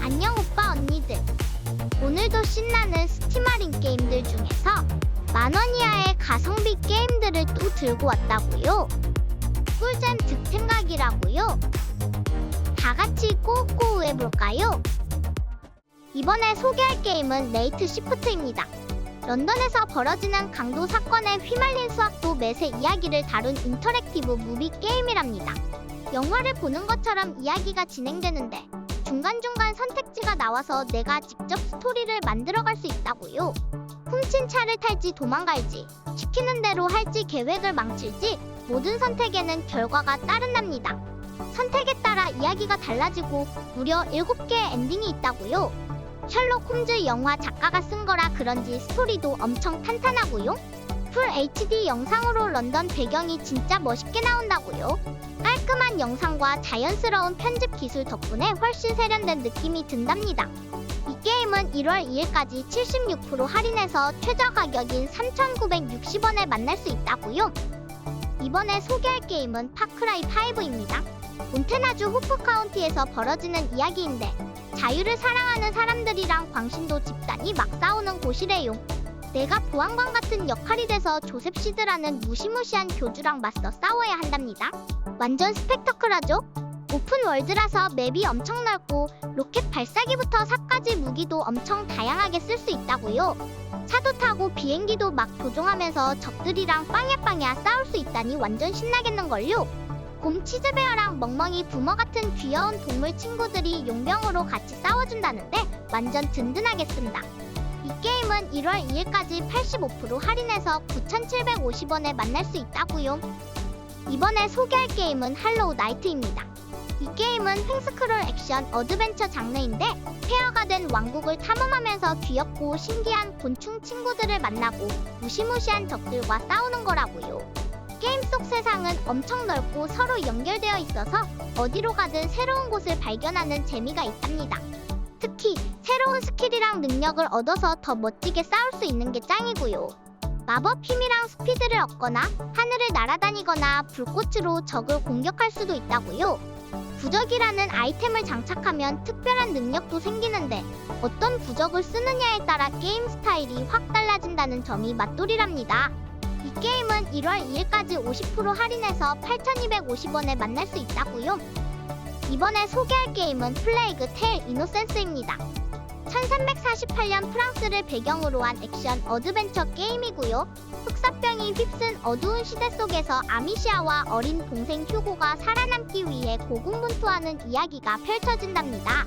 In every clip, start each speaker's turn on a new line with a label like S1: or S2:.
S1: 안녕 오빠 언니들. 오늘도 신나는 스팀할인 게임들 중에서 만원 이하의 가성비 게임들을 또 들고 왔다고요. 꿀잼 득템각이라고요. 다같이 꼬꼬우 해볼까요? 이번에 소개할 게임은 네이트 시프트입니다. 런던에서 벌어지는 강도 사건에 휘말린 수학도 맷의 이야기를 다룬 인터랙티브 무비 게임이랍니다. 영화를 보는 것처럼 이야기가 진행되는데 중간중간 선택지가 나와서 내가 직접 스토리를 만들어갈 수 있다고요. 훔친 차를 탈지 도망갈지, 시키는 대로 할지 계획을 망칠지 모든 선택에는 결과가 따른답니다. 선택에 따라 이야기가 달라지고 무려 7개의 엔딩이 있다고요. 셜록 홈즈 영화 작가가 쓴 거라 그런지 스토리도 엄청 탄탄하고요. 풀 HD 영상으로 런던 배경이 진짜 멋있게 나온다고요. 깔끔한 영상과 자연스러운 편집 기술 덕분에 훨씬 세련된 느낌이 든답니다. 이 게임은 1월 2일까지 76% 할인해서 최저 가격인 3,960원에 만날 수 있다고요. 이번에 소개할 게임은 파크라이 5입니다. 몬테나주 호프 카운티에서 벌어지는 이야기인데 자유를 사랑하는 사람들이랑 광신도 집단이 막 싸우는 곳이래요. 내가 보안관 같은 역할이 돼서 조셉 시드라는 무시무시한 교주랑 맞서 싸워야 한답니다. 완전 스펙터클하죠? 오픈 월드라서 맵이 엄청 넓고 로켓 발사기부터 삽까지 무기도 엄청 다양하게 쓸 수 있다고요. 차도 타고 비행기도 막 조종하면서 적들이랑 빵야빵야 싸울 수 있다니 완전 신나겠는걸요? 곰 치즈베어랑 멍멍이 부머 같은 귀여운 동물 친구들이 용병으로 같이 싸워준다는데 완전 든든하겠습니다. 이 게임은 1월 2일까지 85% 할인해서 9,750원에 만날 수 있다고요. 이번에 소개할 게임은 할로우 나이트입니다. 이 게임은 횡스크롤 액션 어드벤처 장르인데 폐허가 된 왕국을 탐험하면서 귀엽고 신기한 곤충 친구들을 만나고 무시무시한 적들과 싸우는 거라고요. 게임 속 세상은 엄청 넓고 서로 연결되어 있어서 어디로 가든 새로운 곳을 발견하는 재미가 있답니다. 특히 새로운 스킬이랑 능력을 얻어서 더 멋지게 싸울 수 있는 게 짱이고요. 마법 힘이랑 스피드를 얻거나 하늘을 날아다니거나 불꽃으로 적을 공격할 수도 있다고요. 부적이라는 아이템을 장착하면 특별한 능력도 생기는데 어떤 부적을 쓰느냐에 따라 게임 스타일이 확 달라진다는 점이 맛돌이랍니다. 이 게임은 1월 2일까지 50% 할인해서 8,250원에 만날 수 있다고요. 이번에 소개할 게임은 플레이그 테일 이노센스입니다. 1348년 프랑스를 배경으로 한 액션 어드벤처 게임이고요. 흑사병이 휩쓴 어두운 시대 속에서 아미시아와 어린 동생 휴고가 살아남기 위해 고군분투하는 이야기가 펼쳐진답니다.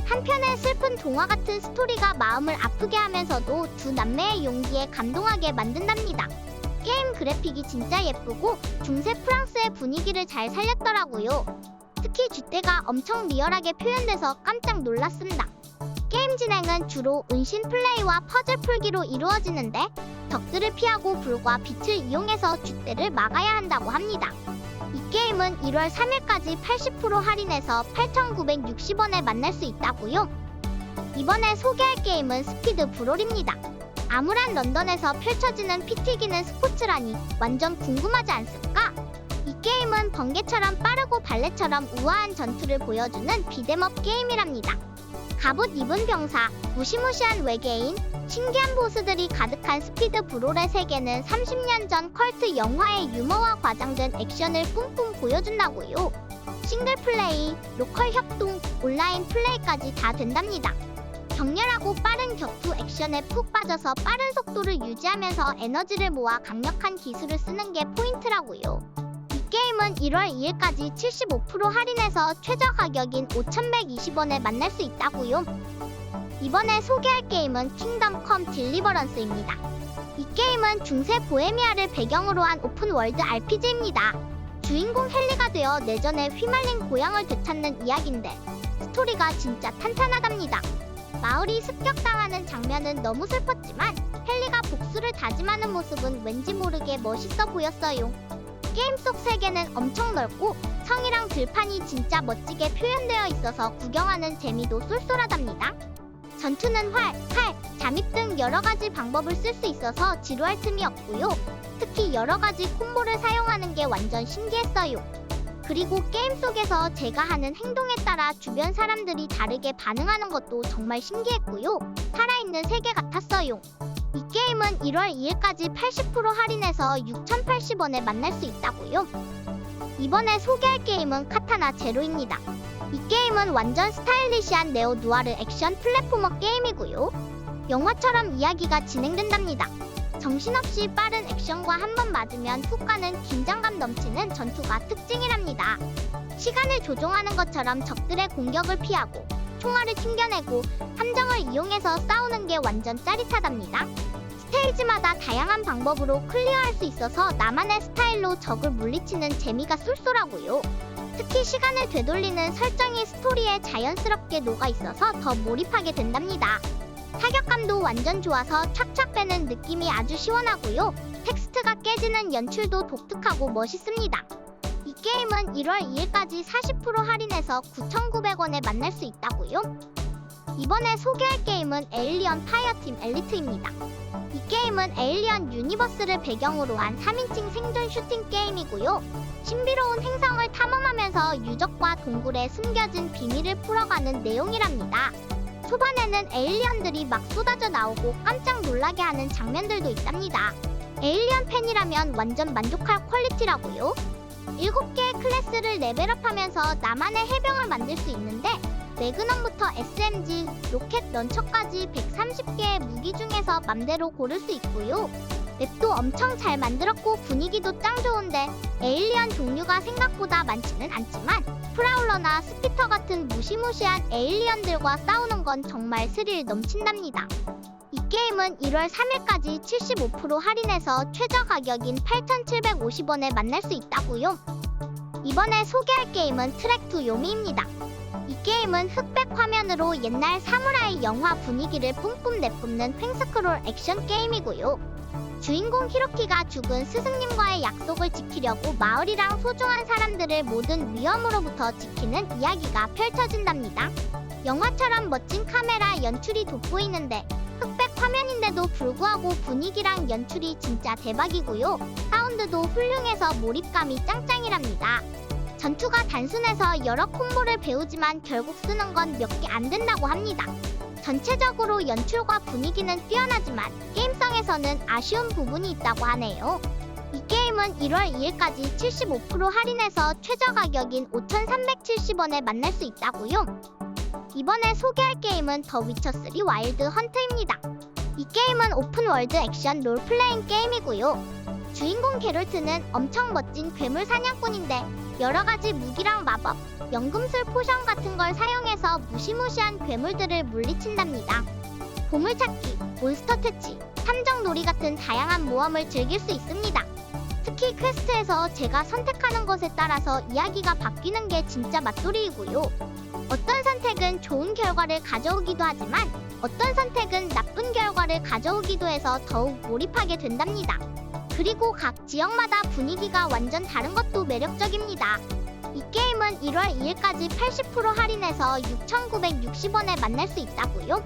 S1: 한편의 슬픈 동화 같은 스토리가 마음을 아프게 하면서도 두 남매의 용기에 감동하게 만든답니다. 게임 그래픽이 진짜 예쁘고 중세 프랑스의 분위기를 잘 살렸더라고요. 특히 쥐떼가 엄청 리얼하게 표현돼서 깜짝 놀랐습니다. 게임 진행은 주로 은신 플레이와 퍼즐 풀기로 이루어지는데 적들을 피하고 불과 빛을 이용해서 쥐떼를 막아야 한다고 합니다. 이 게임은 1월 3일까지 80% 할인해서 8,960원에 만날 수 있다고요. 이번에 소개할 게임은 스피드 브롤입니다. 암울한 런던에서 펼쳐지는 피 튀기는 스포츠라니 완전 궁금하지 않습니까? 이 게임은 번개처럼 빠르고 발레처럼 우아한 전투를 보여주는 비뎀업 게임이랍니다. 갑옷 입은 병사, 무시무시한 외계인, 신기한 보스들이 가득한 스피드 브롤의 세계는 30년 전 컬트 영화의 유머와 과장된 액션을 뿜뿜 보여준다고요. 싱글 플레이, 로컬 협동, 온라인 플레이까지 다 된답니다. 격렬하고 빠른 격투 액션에 푹 빠져서 빠른 속도를 유지하면서 에너지를 모아 강력한 기술을 쓰는 게 포인트라고요. 이 게임은 1월 2일까지 75% 할인해서 최저 가격인 5,120원에 만날 수 있다고요. 이번에 소개할 게임은 킹덤 컴 딜리버런스입니다. 이 게임은 중세 보헤미아를 배경으로 한 오픈월드 RPG입니다. 주인공 헨리가 되어 내전에 휘말린 고향을 되찾는 이야기인데 스토리가 진짜 탄탄하답니다. 마을이 습격당하는 장면은 너무 슬펐지만 헨리가 복수를 다짐하는 모습은 왠지 모르게 멋있어 보였어요. 게임 속 세계는 엄청 넓고 성이랑 들판이 진짜 멋지게 표현되어 있어서 구경하는 재미도 쏠쏠하답니다. 전투는 활, 칼, 잠입 등 여러가지 방법을 쓸 수 있어서 지루할 틈이 없고요. 특히 여러가지 콤보를 사용하는 게 완전 신기했어요. 그리고 게임 속에서 제가 하는 행동에 따라 주변 사람들이 다르게 반응하는 것도 정말 신기했고요. 살아있는 세계 같았어요. 이 게임은 1월 2일까지 80% 할인해서 6,080원에 만날 수 있다고요. 이번에 소개할 게임은 카타나 제로입니다. 이 게임은 완전 스타일리시한 네오누아르 액션 플랫포머 게임이고요. 영화처럼 이야기가 진행된답니다. 정신없이 빠른 액션과 한 번 맞으면 훅 가는 긴장감 넘치는 전투가 특징이랍니다. 시간을 조종하는 것처럼 적들의 공격을 피하고 총알을 튕겨내고 함정을 이용해서 싸우는 게 완전 짜릿하답니다. 스테이지마다 다양한 방법으로 클리어할 수 있어서 나만의 스타일로 적을 물리치는 재미가 쏠쏠하고요. 특히 시간을 되돌리는 설정이 스토리에 자연스럽게 녹아있어서 더 몰입하게 된답니다. 타격감도 완전 좋아서 착착 빼는 느낌이 아주 시원하고요. 텍스트가 깨지는 연출도 독특하고 멋있습니다. 이 게임은 1월 2일까지 40% 할인해서 9,900원에 만날 수 있다고요. 이번에 소개할 게임은 에일리언 파이어팀 엘리트입니다. 이 게임은 에일리언 유니버스를 배경으로 한 3인칭 생존 슈팅 게임이고요. 신비로운 행성을 탐험하면서 유적과 동굴에 숨겨진 비밀을 풀어가는 내용이랍니다. 초반에는 에일리언들이 막 쏟아져 나오고 깜짝 놀라게 하는 장면들도 있답니다. 에일리언 팬이라면 완전 만족할 퀄리티라고요. 7개의 클래스를 레벨업하면서 나만의 해병을 만들 수 있는데 매그넘부터 SMG, 로켓 런처까지 130개의 무기 중에서 맘대로 고를 수 있고요. 맵도 엄청 잘 만들었고 분위기도 짱 좋은데 에일리언 종류가 생각보다 많지는 않지만 프라울러나 스피터 같은 무시무시한 에일리언들과 싸우는 건 정말 스릴 넘친답니다. 이 게임은 1월 3일까지 75% 할인해서 최저 가격인 8,750원에 만날 수 있다고요. 이번에 소개할 게임은 트랙 투 요미입니다. 이 게임은 흑백 화면으로 옛날 사무라이 영화 분위기를 뿜뿜 내뿜는 횡스크롤 액션 게임이고요. 주인공 히로키가 죽은 스승님과의 약속을 지키려고 마을이랑 소중한 사람들을 모든 위험으로부터 지키는 이야기가 펼쳐진답니다. 영화처럼 멋진 카메라 연출이 돋보이는데 흑백 화면인데도 불구하고 분위기랑 연출이 진짜 대박이고요. 사운드도 훌륭해서 몰입감이 짱짱이랍니다. 전투가 단순해서 여러 콤보를 배우지만 결국 쓰는 건 몇 개 안 된다고 합니다. 전체적으로 연출과 분위기는 뛰어나지만 게임성에서는 아쉬운 부분이 있다고 하네요. 이 게임은 1월 2일까지 75% 할인해서 최저 가격인 5,370원에 만날 수 있다고요. 이번에 소개할 게임은 더 위쳐3 와일드 헌트입니다. 이 게임은 오픈월드 액션 롤플레잉 게임이고요. 주인공 게롤트는 엄청 멋진 괴물 사냥꾼인데 여러가지 무기랑 마법, 연금술 포션 같은 걸 사용해서 무시무시한 괴물들을 물리친답니다. 보물찾기, 몬스터 퇴치, 탐정놀이 같은 다양한 모험을 즐길 수 있습니다. 특히 퀘스트에서 제가 선택하는 것에 따라서 이야기가 바뀌는 게 진짜 맛돌이이고요. 어떤 선택은 좋은 결과를 가져오기도 하지만 어떤 선택은 나쁜 결과를 가져오기도 해서 더욱 몰입하게 된답니다. 그리고 각 지역마다 분위기가 완전 다른 것도 매력적입니다. 이 게임은 1월 2일까지 80% 할인해서 6,960원에 만날 수 있다고요.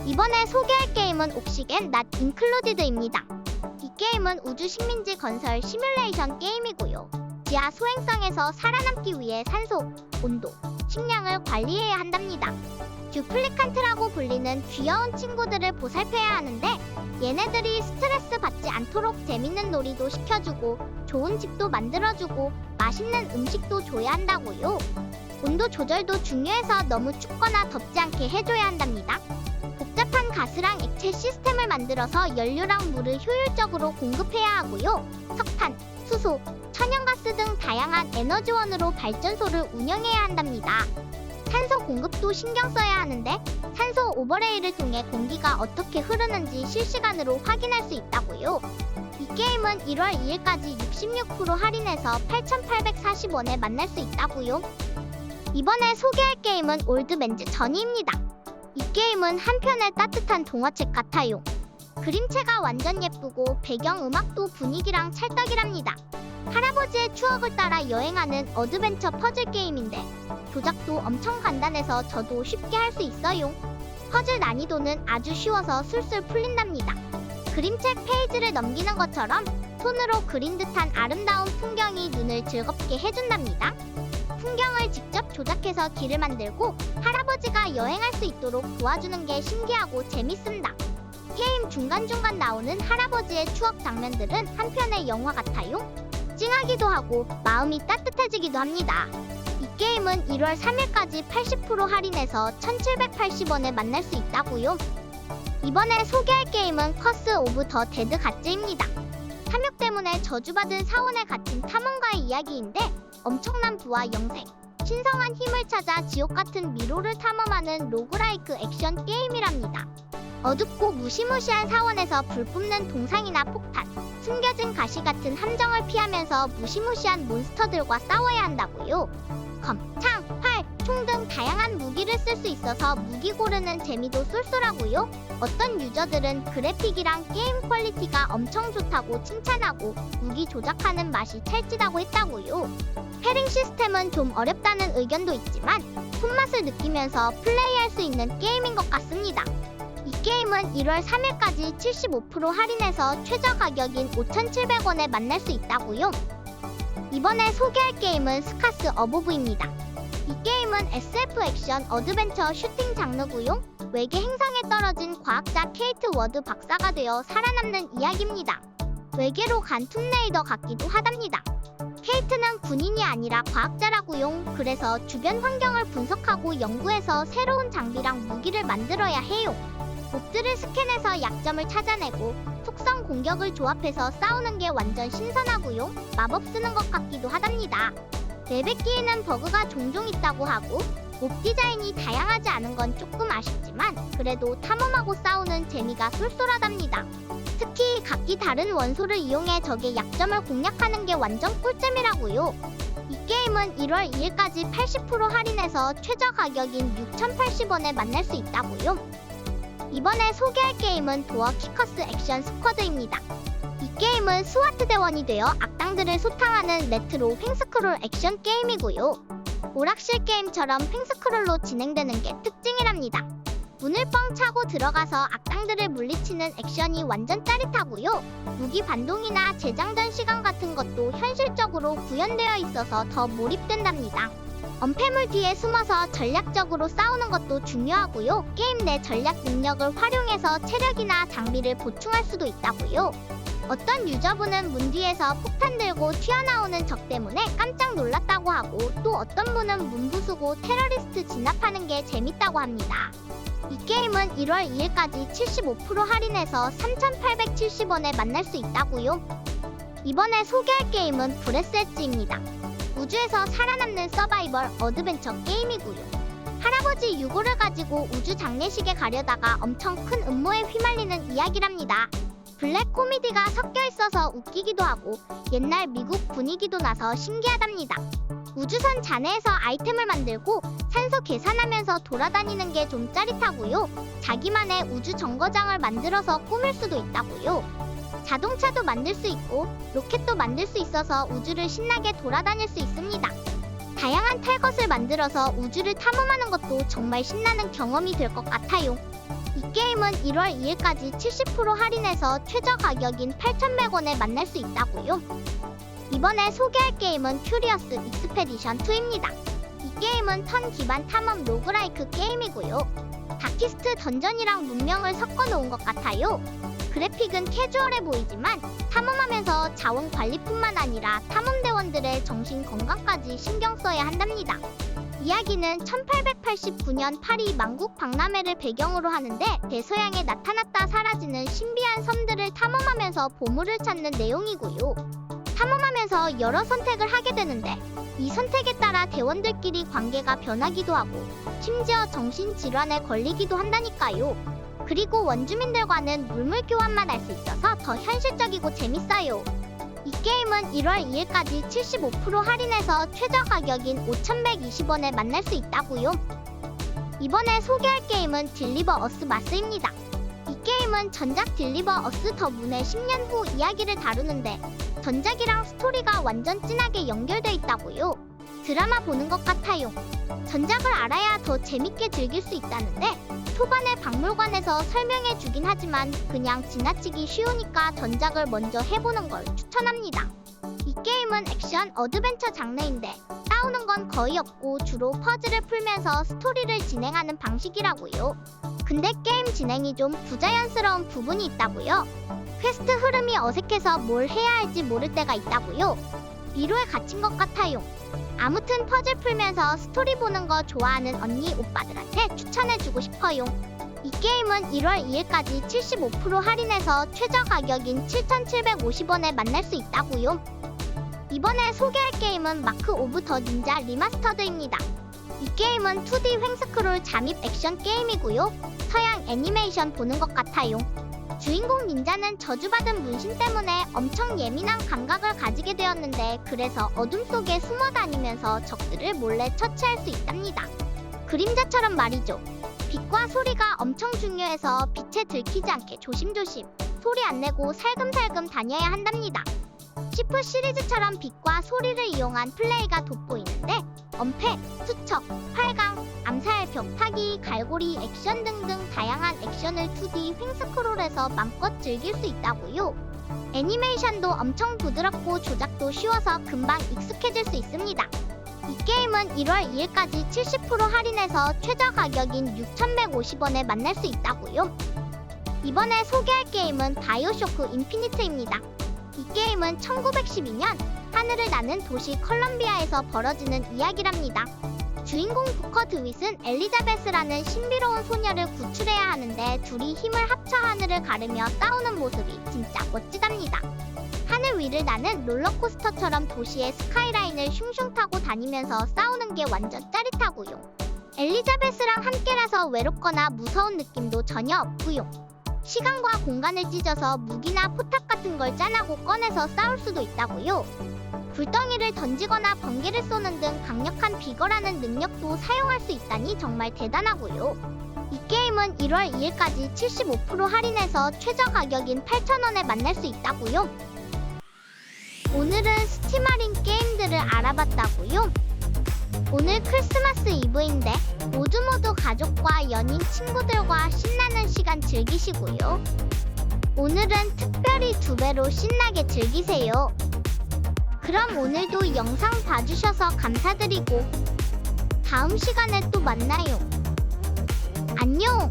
S1: 이번에 소개할 게임은 옥시겐 낫 인클루디드입니다. 이 게임은 우주 식민지 건설 시뮬레이션 게임이고요. 지하 소행성에서 살아남기 위해 산소, 온도, 식량을 관리해야 한답니다. 듀플리칸트라고 불리는 귀여운 친구들을 보살펴야 하는데 얘네들이 스트레스 받지 않도록 재밌는 놀이도 시켜주고 좋은 집도 만들어주고 맛있는 음식도 줘야 한다고요. 온도 조절도 중요해서 너무 춥거나 덥지 않게 해줘야 한답니다. 복잡한 가스랑 액체 시스템을 만들어서 연료랑 물을 효율적으로 공급해야 하고요. 석탄, 수소, 천연가스 등 다양한 에너지원으로 발전소를 운영해야 한답니다. 산소 공급도 신경 써야 하는데 산소 오버레이를 통해 공기가 어떻게 흐르는지 실시간으로 확인할 수 있다고요. 이 게임은 1월 2일까지 66% 할인해서 8,840원에 만날 수 있다고요. 이번에 소개할 게임은 올드맨즈 저니입니다. 이 게임은 한편의 따뜻한 동화책 같아요. 그림체가 완전 예쁘고 배경음악도 분위기랑 찰떡이랍니다. 할아버지의 추억을 따라 여행하는 어드벤처 퍼즐 게임인데 조작도 엄청 간단해서 저도 쉽게 할 수 있어요. 퍼즐 난이도는 아주 쉬워서 술술 풀린답니다. 그림책 페이지를 넘기는 것처럼 손으로 그린 듯한 아름다운 풍경이 눈을 즐겁게 해준답니다. 풍경을 직접 조작해서 길을 만들고 할아버지가 여행할 수 있도록 도와주는 게 신기하고 재밌습니다. 게임 중간중간 나오는 할아버지의 추억 장면들은 한편의 영화 같아요. 찡하기도 하고 마음이 따뜻해지기도 합니다. 이 게임은 1월 3일까지 80% 할인해서 1,780원에 만날 수 있다고요. 이번에 소개할 게임은 커스 오브 더 데드 갓즈입니다. 탐욕 때문에 저주받은 사원에 갇힌 탐험가의 이야기인데 엄청난 부와 영생, 신성한 힘을 찾아 지옥 같은 미로를 탐험하는 로그라이크 액션 게임이랍니다. 어둡고 무시무시한 사원에서 불 뿜는 동상이나 폭탄, 숨겨진 가시 같은 함정을 피하면서 무시무시한 몬스터들과 싸워야 한다고요. 검, 창, 활, 총 등 다양한 무기를 쓸 수 있어서 무기 고르는 재미도 쏠쏠하고요. 어떤 유저들은 그래픽이랑 게임 퀄리티가 엄청 좋다고 칭찬하고 무기 조작하는 맛이 찰지다고 했다고요. 패링 시스템은 좀 어렵다는 의견도 있지만 손맛을 느끼면서 플레이할 수 있는 게임인 것 같습니다. 이 게임은 1월 3일까지 75% 할인해서 최저 가격인 5,700원에 만날 수 있다고요. 이번에 소개할 게임은 스카스 어보브입니다. 이 게임은 SF 액션 어드벤처 슈팅 장르고요. 외계 행성에 떨어진 과학자 케이트 워드 박사가 되어 살아남는 이야기입니다. 외계로 간 툼레이더 같기도 하답니다. 케이트는 군인이 아니라 과학자라고요. 그래서 주변 환경을 분석하고 연구해서 새로운 장비랑 무기를 만들어야 해요. 몹들을 스캔해서 약점을 찾아내고 속성 공격을 조합해서 싸우는 게 완전 신선하고요. 마법 쓰는 것 같기도 하답니다. 레벨끼에는 버그가 종종 있다고 하고 몹 디자인이 다양하지 않은 건 조금 아쉽지만 그래도 탐험하고 싸우는 재미가 쏠쏠하답니다. 특히 각기 다른 원소를 이용해 적의 약점을 공략하는 게 완전 꿀잼이라고요. 이 게임은 1월 2일까지 80% 할인해서 최저 가격인 6,080원에 만날 수 있다고요. 이번에 소개할 게임은 도어 키커스 액션 스쿼드입니다. 이 게임은 스와트 대원이 되어 악당들을 소탕하는 레트로 횡스크롤 액션 게임이고요. 오락실 게임처럼 횡스크롤로 진행되는 게 특징이랍니다. 문을 뻥 차고 들어가서 악당들을 물리치는 액션이 완전 짜릿하고요. 무기 반동이나 재장전 시간 같은 것도 현실적으로 구현되어 있어서 더 몰입된답니다. 엄폐물 뒤에 숨어서 전략적으로 싸우는 것도 중요하고요. 게임 내 전략 능력을 활용해서 체력이나 장비를 보충할 수도 있다고요. 어떤 유저분은 문 뒤에서 폭탄 들고 튀어나오는 적 때문에 깜짝 놀랐다고 하고 또 어떤 분은 문 부수고 테러리스트 진압하는 게 재밌다고 합니다. 이 게임은 1월 2일까지 75% 할인해서 3,870원에 만날 수 있다고요. 이번에 소개할 게임은 브레스 엣지입니다. 우주에서 살아남는 서바이벌 어드벤처 게임이고요. 할아버지 유고를 가지고 우주 장례식에 가려다가 엄청 큰 음모에 휘말리는 이야기랍니다. 블랙 코미디가 섞여 있어서 웃기기도 하고 옛날 미국 분위기도 나서 신기하답니다. 우주선 잔해에서 아이템을 만들고 산소 계산하면서 돌아다니는 게 좀 짜릿하고요. 자기만의 우주 정거장을 만들어서 꾸밀 수도 있다고요. 자동차도 만들 수 있고 로켓도 만들 수 있어서 우주를 신나게 돌아다닐 수 있습니다. 다양한 탈 것을 만들어서 우주를 탐험하는 것도 정말 신나는 경험이 될 것 같아요. 이 게임은 1월 2일까지 70% 할인해서 최저 가격인 8,100원에 만날 수 있다고요. 이번에 소개할 게임은 큐리어스 익스페디션 2입니다. 이 게임은 턴 기반 탐험 로그라이크 게임이고요. 다키스트 던전이랑 문명을 섞어 놓은 것 같아요. 그래픽은 캐주얼해 보이지만 탐험하면서 자원 관리뿐만 아니라 탐험대원들의 정신 건강까지 신경 써야 한답니다. 이야기는 1889년 파리 만국 박람회를 배경으로 하는데 대서양에 나타났다 사라지는 신비한 섬들을 탐험하면서 보물을 찾는 내용이고요. 탐험하면서 여러 선택을 하게 되는데 이 선택에 따라 대원들끼리 관계가 변하기도 하고 심지어 정신질환에 걸리기도 한다니까요. 그리고 원주민들과는 물물 교환만 할 수 있어서 더 현실적이고 재밌어요. 이 게임은 1월 2일까지 75% 할인해서 최저 가격인 5,120원에 만날 수 있다고요. 이번에 소개할 게임은 딜리버 어스 마스입니다. 이 게임은 전작 딜리버 어스 더 문의 10년 후 이야기를 다루는데 전작이랑 스토리가 완전 진하게 연결돼 있다고요. 드라마 보는 것 같아요. 전작을 알아야 더 재밌게 즐길 수 있다는데 초반에 박물관에서 설명해 주긴 하지만 그냥 지나치기 쉬우니까 전작을 먼저 해보는 걸 추천합니다. 이 게임은 액션 어드벤처 장르인데 싸우는 건 거의 없고 주로 퍼즐을 풀면서 스토리를 진행하는 방식이라고요. 근데 게임 진행이 좀 부자연스러운 부분이 있다고요. 퀘스트 흐름이 어색해서 뭘 해야 할지 모를 때가 있다고요. 미로에 갇힌 것 같아요. 아무튼 퍼즐 풀면서 스토리 보는 거 좋아하는 언니 오빠들한테 추천해주고 싶어요. 이 게임은 1월 2일까지 75% 할인해서 최저 가격인 7,750원에 만날 수 있다고요. 이번에 소개할 게임은 마크 오브 더 닌자 리마스터드입니다. 이 게임은 2D 횡스크롤 잠입 액션 게임이고요. 서양 애니메이션 보는 것 같아요. 주인공 닌자는 저주받은 문신 때문에 엄청 예민한 감각을 가지게 되었는데 그래서 어둠 속에 숨어 다니면서 적들을 몰래 처치할 수 있답니다. 그림자처럼 말이죠. 빛과 소리가 엄청 중요해서 빛에 들키지 않게 조심조심 소리 안 내고 살금살금 다녀야 한답니다. 시프 시리즈처럼 빛과 소리를 이용한 플레이가 돋보이는데 엄폐, 투척, 활강, 암살, 벽타기, 갈고리, 액션 등등 다양한 액션을 2D 횡스크롤에서 맘껏 즐길 수 있다고요. 애니메이션도 엄청 부드럽고 조작도 쉬워서 금방 익숙해질 수 있습니다. 이 게임은 1월 2일까지 70% 할인해서 최저 가격인 6,150원에 만날 수 있다고요. 이번에 소개할 게임은 바이오쇼크 인피니트입니다. 이 게임은 1912년 하늘을 나는 도시 컬럼비아에서 벌어지는 이야기랍니다. 주인공 부커 드윗은 엘리자베스라는 신비로운 소녀를 구출해야 하는데 둘이 힘을 합쳐 하늘을 가르며 싸우는 모습이 진짜 멋지답니다. 하늘 위를 나는 롤러코스터처럼 도시의 스카이라인을 슝슝 타고 다니면서 싸우는 게 완전 짜릿하고요. 엘리자베스랑 함께라서 외롭거나 무서운 느낌도 전혀 없고요. 시간과 공간을 찢어서 무기나 포탑 같은 걸 짜내고 꺼내서 싸울 수도 있다고요. 불덩이를 던지거나 번개를 쏘는 등 강력한 비거라는 능력도 사용할 수 있다니 정말 대단하고요. 이 게임은 1월 2일까지 75% 할인해서 최저 가격인 8,000원에 만날 수 있다고요. 오늘은 스팀 할인 게임들을 알아봤다고요. 오늘 크리스마스 이브인데 모두 가족과 연인, 친구들과 신나는 시간 즐기시고요. 오늘은 특별히 2배로 신나게 즐기세요. 그럼 오늘도 영상 봐주셔서 감사드리고 다음 시간에 또 만나요. 안녕!